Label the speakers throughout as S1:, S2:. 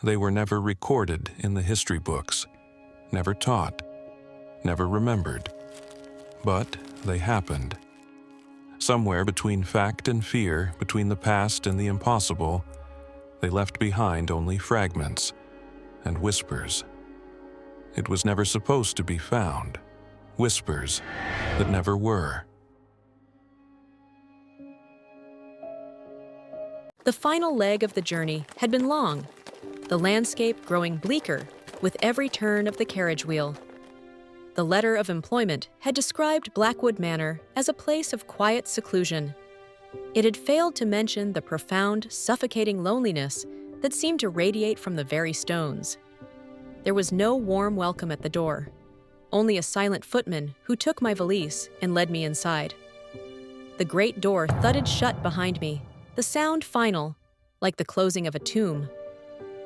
S1: They were never recorded in the history books, never taught, never remembered. But they happened. Somewhere between fact and fear, between the past and the impossible, they left behind only fragments and whispers. It was never supposed to be found. Whispers that never were.
S2: The final leg of the journey had been long, the landscape growing bleaker with every turn of the carriage wheel. The letter of employment had described Blackwood Manor as a place of quiet seclusion. It had failed to mention the profound, suffocating loneliness that seemed to radiate from the very stones. There was no warm welcome at the door, only a silent footman who took my valise and led me inside. The great door thudded shut behind me, the sound final, like the closing of a tomb.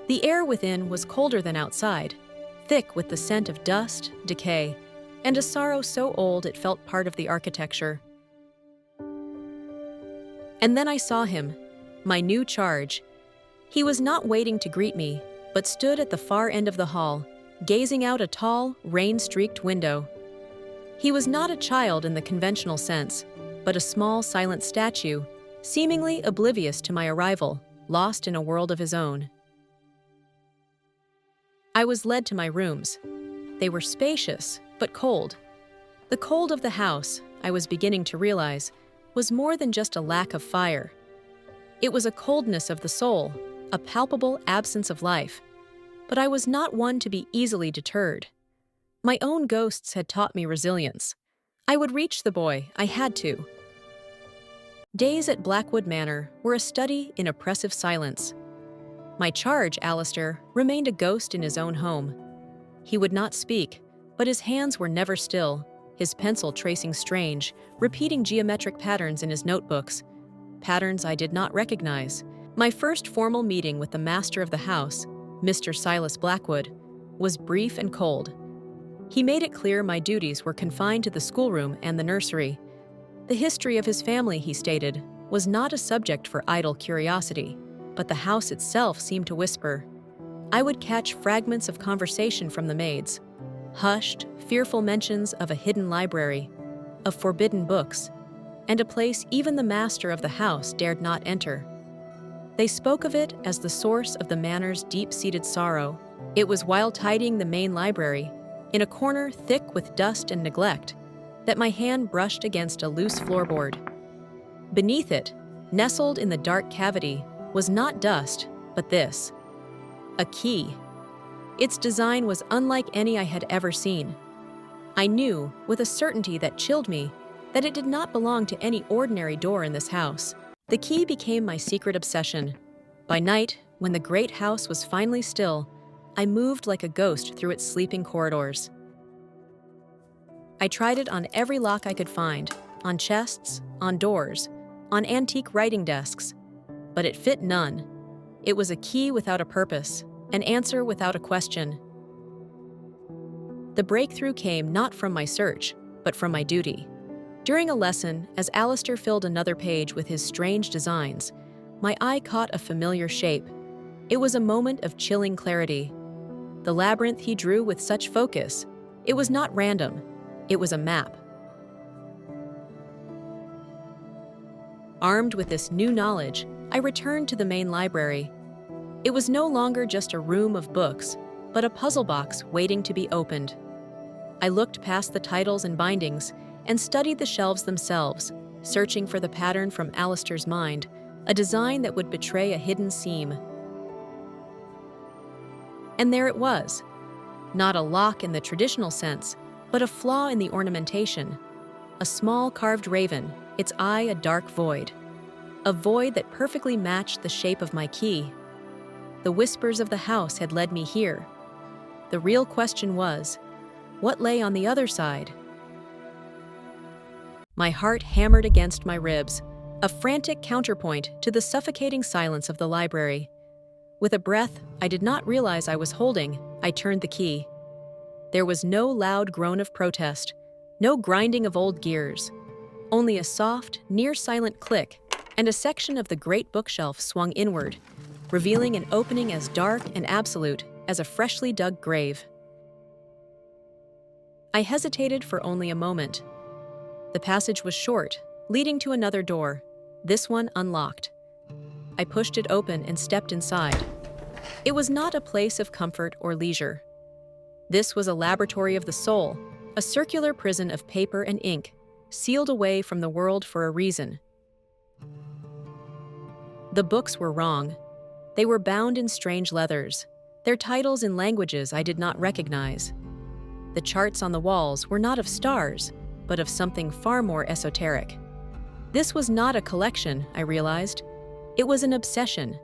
S2: The air within was colder than outside, thick with the scent of dust, decay, and a sorrow so old it felt part of the architecture. And then I saw him, my new charge. He was not waiting to greet me, but stood at the far end of the hall, gazing out a tall, rain-streaked window. He was not a child in the conventional sense, but a small, silent statue, seemingly oblivious to my arrival, lost in a world of his own. I was led to my rooms. They were spacious, but cold. The cold of the house, I was beginning to realize, was more than just a lack of fire. It was a coldness of the soul, a palpable absence of life. But I was not one to be easily deterred. My own ghosts had taught me resilience. I would reach the boy, I had to. Days at Blackwood Manor were a study in oppressive silence. My charge, Alistair, remained a ghost in his own home. He would not speak, but his hands were never still, his pencil tracing strange, repeating geometric patterns in his notebooks, patterns I did not recognize. My first formal meeting with the master of the house, Mr. Silas Blackwood, was brief and cold. He made it clear my duties were confined to the schoolroom and the nursery. The history of his family, he stated, was not a subject for idle curiosity, but the house itself seemed to whisper. I would catch fragments of conversation from the maids, hushed, fearful mentions of a hidden library, of forbidden books, and a place even the master of the house dared not enter. They spoke of it as the source of the manor's deep-seated sorrow. It was while tidying the main library, in a corner thick with dust and neglect, that my hand brushed against a loose floorboard. Beneath it, nestled in the dark cavity, was not dust, but this: a key. Its design was unlike any I had ever seen. I knew, with a certainty that chilled me, that it did not belong to any ordinary door in this house. The key became my secret obsession. By night, when the great house was finally still, I moved like a ghost through its sleeping corridors. I tried it on every lock I could find, on chests, on doors, on antique writing desks, but it fit none. It was a key without a purpose, an answer without a question. The breakthrough came not from my search, but from my duty. During a lesson, as Alistair filled another page with his strange designs, my eye caught a familiar shape. It was a moment of chilling clarity. The labyrinth he drew with such focus, it was not random, it was a map. Armed with this new knowledge, I returned to the main library. It was no longer just a room of books, but a puzzle box waiting to be opened. I looked past the titles and bindings and studied the shelves themselves, searching for the pattern from Alistair's mind, a design that would betray a hidden seam. And there it was. Not a lock in the traditional sense, but a flaw in the ornamentation. A small carved raven, its eye a dark void. A void that perfectly matched the shape of my key. The whispers of the house had led me here. The real question was, what lay on the other side? My heart hammered against my ribs, a frantic counterpoint to the suffocating silence of the library. With a breath I did not realize I was holding, I turned the key. There was no loud groan of protest, no grinding of old gears, only a soft, near-silent click, and a section of the great bookshelf swung inward, revealing an opening as dark and absolute as a freshly dug grave. I hesitated for only a moment. The passage was short, leading to another door, this one unlocked. I pushed it open and stepped inside. It was not a place of comfort or leisure. This was a laboratory of the soul, a circular prison of paper and ink, sealed away from the world for a reason. The books were wrong. They were bound in strange leathers, their titles in languages I did not recognize. The charts on the walls were not of stars, but of something far more esoteric. This was not a collection, I realized. It was an obsession,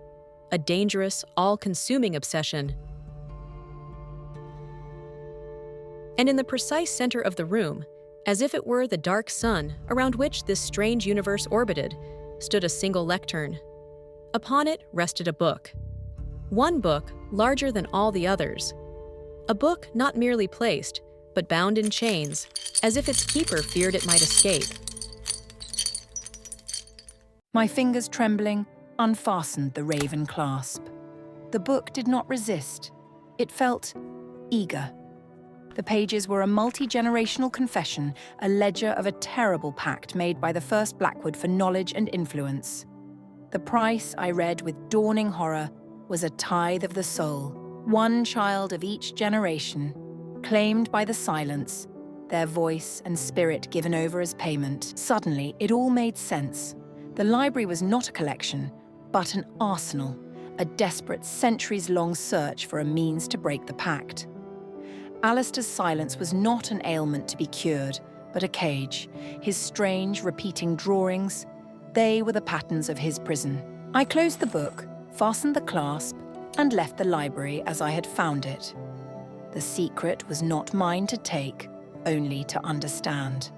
S2: a dangerous, all-consuming obsession. And in the precise center of the room, as if it were the dark sun around which this strange universe orbited, stood a single lectern. Upon it rested a book. One book larger than all the others. A book not merely placed, but bound in chains, as if its keeper feared it might escape.
S3: My fingers trembling, unfastened the raven clasp. The book did not resist. It felt eager. The pages were a multi-generational confession, a ledger of a terrible pact made by the first Blackwood for knowledge and influence. The price, I read with dawning horror, was a tithe of the soul, one child of each generation, claimed by the silence, their voice and spirit given over as payment. Suddenly, it all made sense. The library was not a collection, but an arsenal, a desperate centuries-long search for a means to break the pact. Alistair's silence was not an ailment to be cured, but a cage. His strange, repeating drawings, they were the patterns of his prison. I closed the book, fastened the clasp, and left the library as I had found it. The secret was not mine to take, only to understand.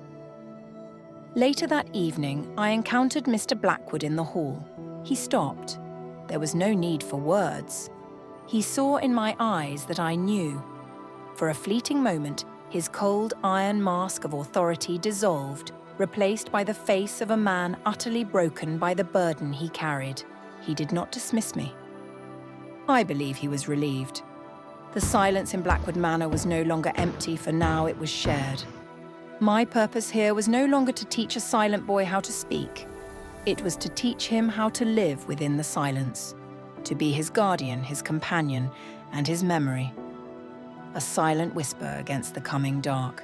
S3: Later that evening, I encountered Mr. Blackwood in the hall. He stopped. There was no need for words. He saw in my eyes that I knew. For a fleeting moment, his cold iron mask of authority dissolved, replaced by the face of a man utterly broken by the burden he carried. He did not dismiss me. I believe he was relieved. The silence in Blackwood Manor was no longer empty, for now it was shared. My purpose here was no longer to teach a silent boy how to speak. It was to teach him how to live within the silence, to be his guardian, his companion, and his memory. A silent whisper against the coming dark.